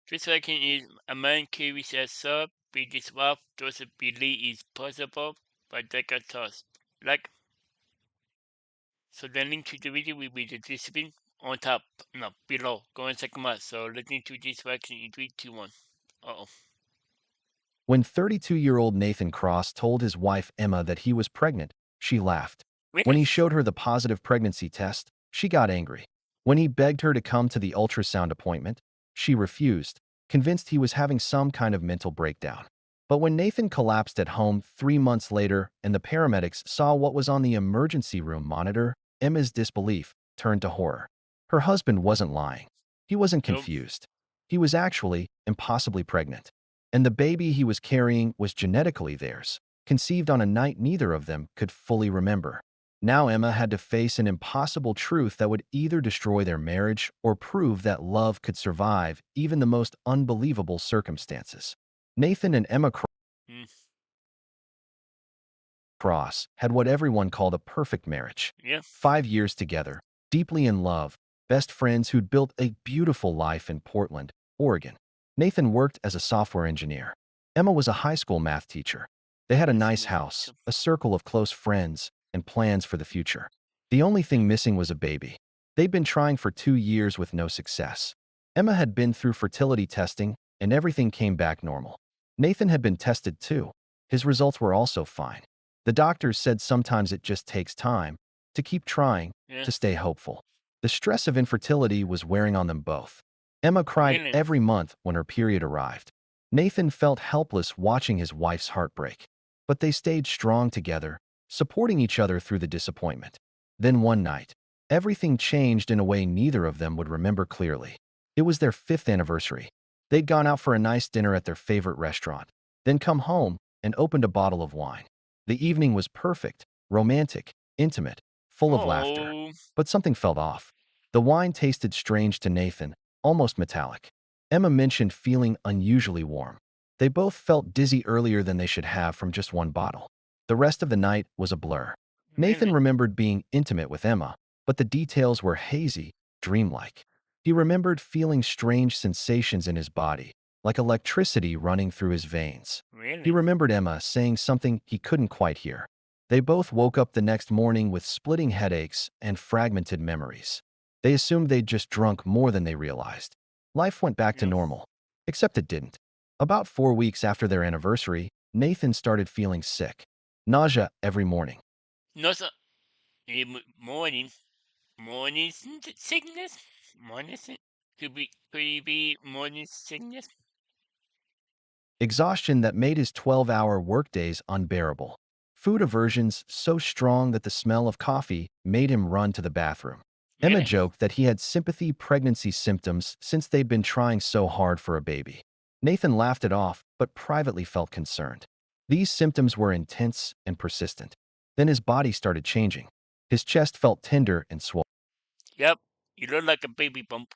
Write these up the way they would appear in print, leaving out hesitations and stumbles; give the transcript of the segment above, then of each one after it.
Just like is a man carries a sword, be this wealth doesn't believe is possible, but they got tossed. Like, so the link to the video will be the discipline on top, no, below. Go and check them out. So listening to this vaccine in 3, 2, 1. Uh-oh. When 32-year-old Nathan Cross told his wife Emma that he was pregnant, she laughed. When Really? he showed her the positive pregnancy test, she got angry. When he begged her to come to the ultrasound appointment, she refused, convinced he was having some kind of mental breakdown. But when Nathan collapsed at home 3 months later and the paramedics saw what was on the emergency room monitor, Emma's disbelief turned to horror. Her husband wasn't lying. He wasn't Nope. confused. He was actually impossibly pregnant. And the baby he was carrying was genetically theirs, conceived on a night neither of them could fully remember. Now Emma had to face an impossible truth that would either destroy their marriage or prove that love could survive even the most unbelievable circumstances. Nathan and Emma Mm, Cross had what everyone called a perfect marriage. yeah. 5 years together, deeply in love, best friends who'd built a beautiful life in Portland, Oregon. Nathan worked as a software engineer. Emma was a high school math teacher. They had a That's nice amazing. house, a circle of close friends, and plans for the future. The only thing missing was a baby. They'd been trying for 2 years with no success. Emma had been through fertility testing, and everything came back normal. Nathan had been tested too. His results were also fine. The doctors said sometimes it just takes time to keep trying, Yeah. to stay hopeful. The stress of infertility was wearing on them both. Emma cried Really? every month when her period arrived. Nathan felt helpless watching his wife's heartbreak. But they stayed strong together, supporting each other through the disappointment. Then one night, everything changed in a way neither of them would remember clearly. It was their 5th anniversary. They'd gone out for a nice dinner at their favorite restaurant, then come home and opened a bottle of wine. The evening was perfect, romantic, intimate, full of laughter. Oh, But something felt off. The wine tasted strange to Nathan, almost metallic. Emma mentioned feeling unusually warm. They both felt dizzy earlier than they should have from just one bottle. The rest of the night was a blur. Nathan really? remembered being intimate with Emma, but the details were hazy, dreamlike. He remembered feeling strange sensations in his body, like electricity running through his veins. He Really? remembered Emma saying something he couldn't quite hear. They both woke up the next morning with splitting headaches and fragmented memories. They assumed they'd just drunk more than they realized. Life went back to No. normal, except it didn't. About 4 weeks after their anniversary, Nathan started feeling sick. Nausea every morning. No, sir. Morning. Morning sickness? Morning sickness? Could it be morning sickness? Exhaustion that made his 12-hour workdays unbearable. Food aversions so strong that the smell of coffee made him run to the bathroom. Emma Really? joked that he had sympathy pregnancy symptoms since they'd been trying so hard for a baby. Nathan laughed it off, but privately felt concerned. These symptoms were intense and persistent. Then his body started changing. His chest felt tender and Yep. You look like a baby bump.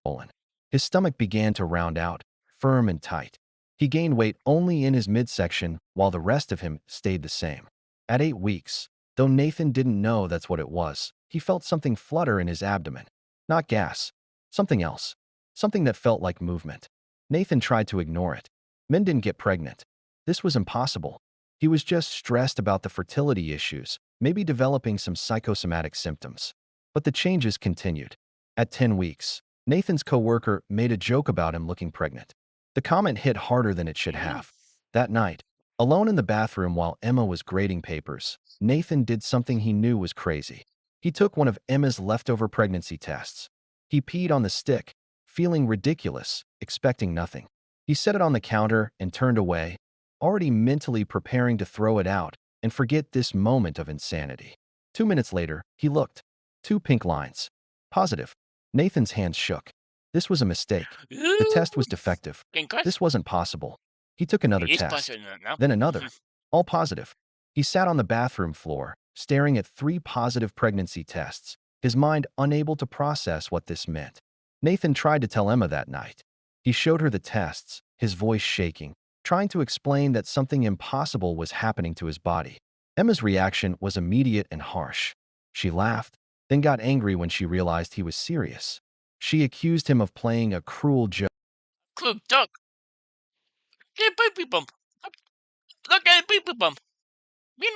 swollen. His stomach began to round out, firm and tight. He gained weight only in his midsection while the rest of him stayed the same. At 8 weeks, though Nathan didn't know that's what it was, he felt something flutter in his abdomen. Not gas. Something else. Something that felt like movement. Nathan tried to ignore it. Men didn't get pregnant. This was impossible. He was just stressed about the fertility issues, maybe developing some psychosomatic symptoms. But the changes continued. At 10 weeks, Nathan's coworker made a joke about him looking pregnant. The comment hit harder than it should Mm. have. That night, alone in the bathroom while Emma was grading papers, Nathan did something he knew was crazy. He took one of Emma's leftover pregnancy tests. He peed on the stick, feeling ridiculous, expecting nothing. He set it on the counter and turned away, already mentally preparing to throw it out and forget this moment of insanity. 2 minutes later, he looked. 2 pink lines. Positive. Nathan's hands shook. This was a mistake. The test Ooh. was defective. Concuss? This wasn't possible. He took another It is test. possible now. Then another. All positive. He sat on the bathroom floor, staring at 3 positive pregnancy tests, his mind unable to process what this meant. Nathan tried to tell Emma that night. He showed her the tests, his voice shaking, trying to explain that something impossible was happening to his body. Emma's reaction was immediate and harsh. She laughed, then got angry when she realized he was serious. She accused him of playing a cruel joke. Look, duck. Get baby bump. Look at baby bump. Mira,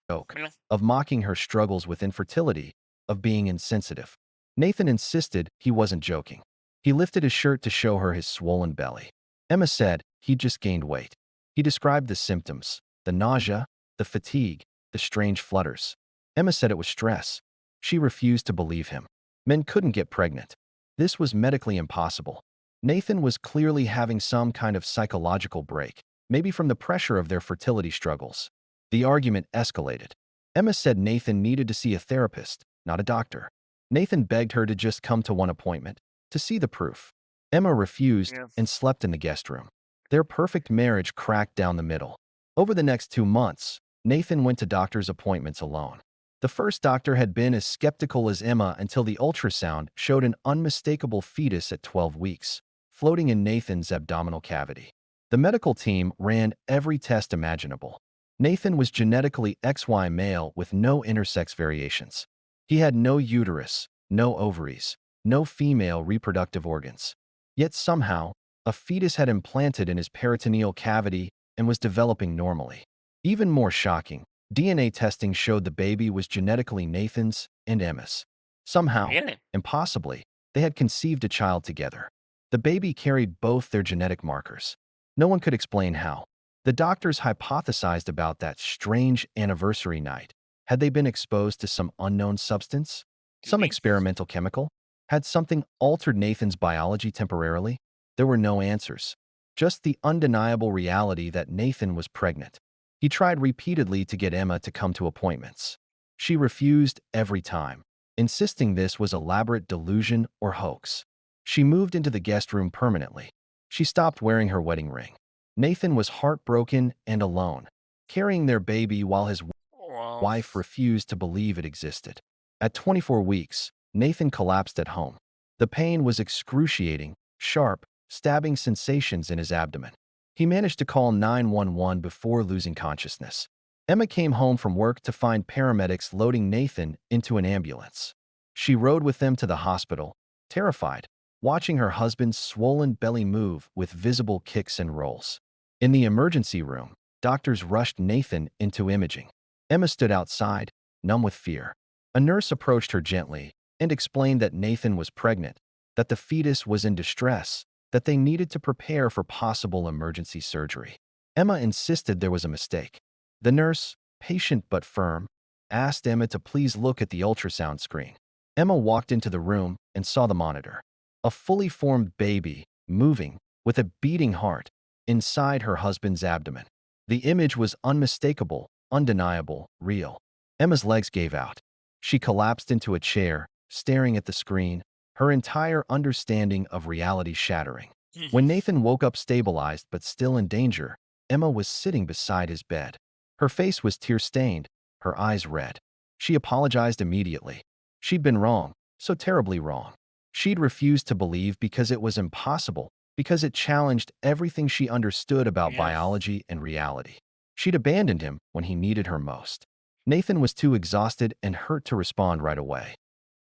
Joke mira. of mocking her struggles with infertility, of being insensitive. Nathan insisted he wasn't joking. He lifted his shirt to show her his swollen belly. Emma said he'd just gained weight. He described the symptoms, the nausea, the fatigue, the strange flutters. Emma said it was stress. She refused to believe him. Men couldn't get pregnant. This was medically impossible. Nathan was clearly having some kind of psychological break, maybe from the pressure of their fertility struggles. The argument escalated. Emma said Nathan needed to see a therapist, not a doctor. Nathan begged her to just come to one appointment, to see the proof. Emma refused Yeah. and slept in the guest room. Their perfect marriage cracked down the middle. Over the next 2 months, Nathan went to doctor's appointments alone. The first doctor had been as skeptical as Emma until the ultrasound showed an unmistakable fetus at 12 weeks, floating in Nathan's abdominal cavity. The medical team ran every test imaginable. Nathan was genetically XY male with no intersex variations. He had no uterus, no ovaries, no female reproductive organs. Yet somehow, a fetus had implanted in his peritoneal cavity and was developing normally. Even more shocking, DNA testing showed the baby was genetically Nathan's and Emma's. Somehow, Really? impossibly, they had conceived a child together. The baby carried both their genetic markers. No one could explain how. The doctors hypothesized about that strange anniversary night. Had they been exposed to some unknown substance? Could Some be. experimental chemical? Had something altered Nathan's biology temporarily? There were no answers. Just the undeniable reality that Nathan was pregnant. He tried repeatedly to get Emma to come to appointments. She refused every time, insisting this was elaborate delusion or hoax. She moved into the guest room permanently. She stopped wearing her wedding ring. Nathan was heartbroken and alone, carrying their baby while his Wow. wife refused to believe it existed. At 24 weeks, Nathan collapsed at home. The pain was excruciating, sharp, stabbing sensations in his abdomen. He managed to call 911 before losing consciousness. Emma came home from work to find paramedics loading Nathan into an ambulance. She rode with them to the hospital, terrified, watching her husband's swollen belly move with visible kicks and rolls. In the emergency room, doctors rushed Nathan into imaging. Emma stood outside, numb with fear. A nurse approached her gently and explained that Nathan was pregnant, that the fetus was in distress, that they needed to prepare for possible emergency surgery. Emma insisted there was a mistake. The nurse, patient but firm, asked Emma to please look at the ultrasound screen. Emma walked into the room and saw the monitor. A fully formed baby, moving, with a beating heart, inside her husband's abdomen. The image was unmistakable, undeniable, real. Emma's legs gave out. She collapsed into a chair, staring at the screen, her entire understanding of reality shattering. When Nathan woke up stabilized but still in danger, Emma was sitting beside his bed. Her face was tear-stained, her eyes red. She apologized immediately. She'd been wrong, so terribly wrong. She'd refused to believe because it was impossible, because it challenged everything she understood about Yeah. biology and reality. She'd abandoned him when he needed her most. Nathan was too exhausted and hurt to respond right away.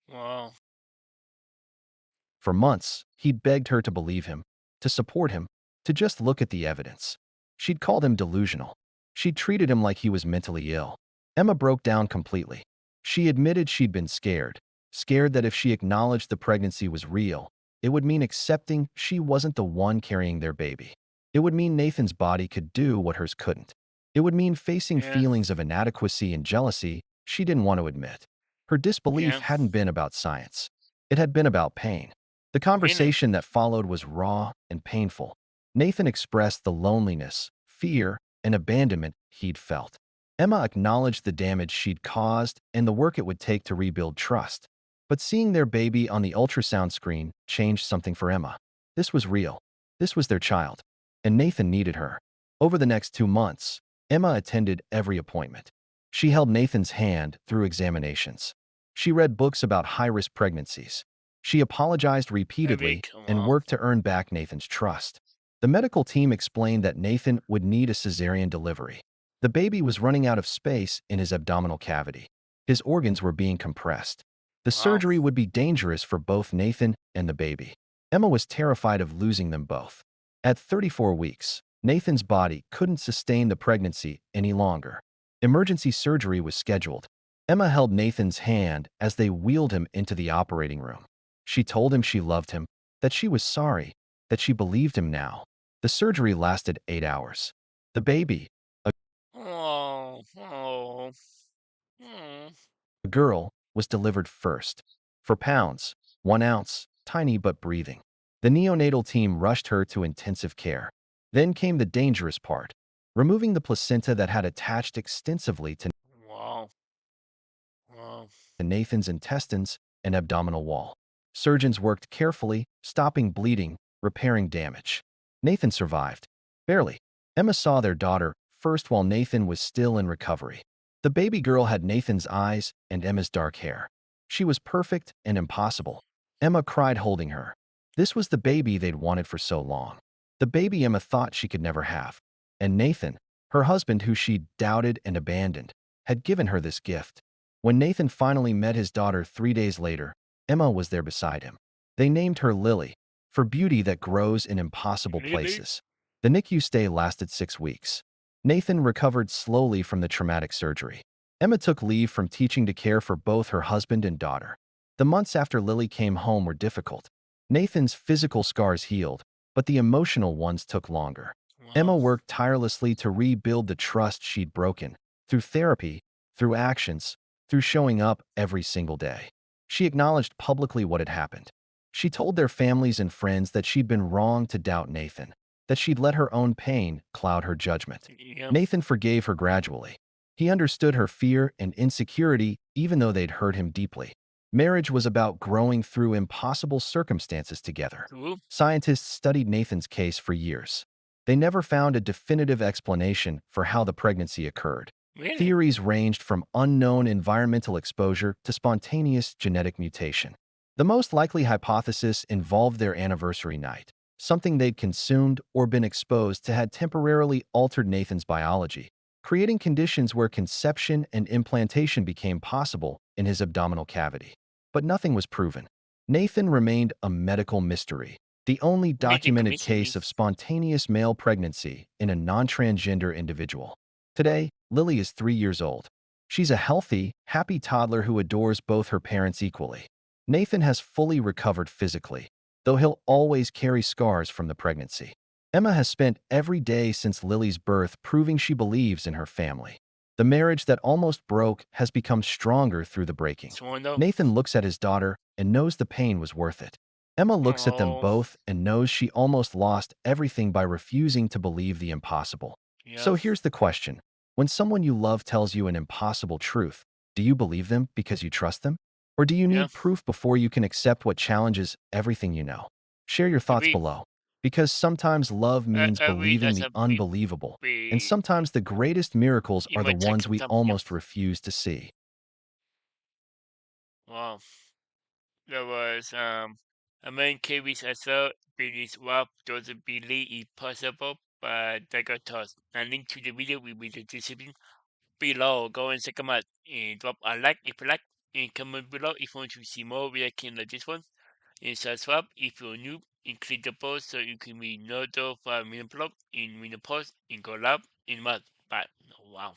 Wow. For months, he'd begged her to believe him, to support him, to just look at the evidence. She'd called him delusional. She'd treated him like he was mentally ill. Emma broke down completely. She admitted she'd been scared, scared that if she acknowledged the pregnancy was real, it would mean accepting she wasn't the one carrying their baby. It would mean Nathan's body could do what hers couldn't. It would mean facing Yeah. feelings of inadequacy and jealousy she didn't want to admit. Her disbelief Yeah. hadn't been about science. It had been about pain. The Really? conversation that followed was raw and painful. Nathan expressed the loneliness, fear, and abandonment he'd felt. Emma acknowledged the damage she'd caused and the work it would take to rebuild trust. But seeing their baby on the ultrasound screen changed something for Emma. This was real. This was their child. And Nathan needed her. Over the next 2 months, Emma attended every appointment. She held Nathan's hand through examinations. She read books about high-risk pregnancies. She apologized repeatedly and Wow. worked to earn back Nathan's trust. The medical team explained that Nathan would need a cesarean delivery. The baby was running out of space in his abdominal cavity. His organs were being compressed. The Wow. surgery would be dangerous for both Nathan and the baby. Emma was terrified of losing them both. At 34 weeks, Nathan's body couldn't sustain the pregnancy any longer. Emergency surgery was scheduled. Emma held Nathan's hand as they wheeled him into the operating room. She told him she loved him, that she was sorry, that she believed him now. The surgery lasted 8 hours. The baby, Oh, oh, oh. a girl, was delivered first. For pounds, 1 ounce, tiny but breathing. The neonatal team rushed her to intensive care. Then came the dangerous part, removing the placenta that had attached extensively to Wow, wow. Nathan's intestines and abdominal wall. Surgeons worked carefully, stopping bleeding, repairing damage. Nathan survived. Barely. Emma saw their daughter first while Nathan was still in recovery. The baby girl had Nathan's eyes and Emma's dark hair. She was perfect and impossible. Emma cried holding her. This was the baby they'd wanted for so long. The baby Emma thought she could never have. And Nathan, her husband who she doubted and abandoned, had given her this gift. When Nathan finally met his daughter 3 days later, Emma was there beside him. They named her Lily, for beauty that grows in impossible Really? places. The NICU stay lasted 6 weeks. Nathan recovered slowly from the traumatic surgery. Emma took leave from teaching to care for both her husband and daughter. The months after Lily came home were difficult. Nathan's physical scars healed, but the emotional ones took longer. Emma Wow. worked tirelessly to rebuild the trust she'd broken, through therapy, through actions, through showing up every single day. She acknowledged publicly what had happened. She told their families and friends that she'd been wrong to doubt Nathan, that she'd let her own pain cloud her judgment. Yeah. Nathan forgave her gradually. He understood her fear and insecurity even though they'd hurt him deeply. Marriage was about growing through impossible circumstances together. Cool. Scientists studied Nathan's case for years. They never found a definitive explanation for how the pregnancy occurred. Really? Theories ranged from unknown environmental exposure to spontaneous genetic mutation. The most likely hypothesis involved their anniversary night. Something they'd consumed or been exposed to had temporarily altered Nathan's biology, creating conditions where conception and implantation became possible in his abdominal cavity. But nothing was proven. Nathan remained a medical mystery, the only What do you think a documented mystery? case of spontaneous male pregnancy in a non-transgender individual. Today, Lily is 3 years old. She's a healthy, happy toddler who adores both her parents equally. Nathan has fully recovered physically, though he'll always carry scars from the pregnancy. Emma has spent every day since Lily's birth proving she believes in her family. The marriage that almost broke has become stronger through the breaking. Sworn though? Nathan looks at his daughter and knows the pain was worth it. Emma looks at them Oh, both and knows she almost lost everything by refusing to believe the impossible. yeah, So here's the question. When someone you love tells you an impossible truth, do you believe them because you trust them? Or do you yeah. need proof before you can accept what challenges everything you know? Share your To thoughts be, below. Because sometimes love means every believing that's the a unbelievable, and be. sometimes the greatest miracles It are the might take ones some we time. Yeah. almost refuse to see. Wow. There was a main case as well. It is what doesn't believe is possible, but they got tossed. A link to the video will be the description below. Go and check them out. And drop a like if you like. And comment below if you want to see more reaction like this one. And subscribe if you're new. And click the post so you can be notified when I upload and when the post and go live in month. Bye. Wow.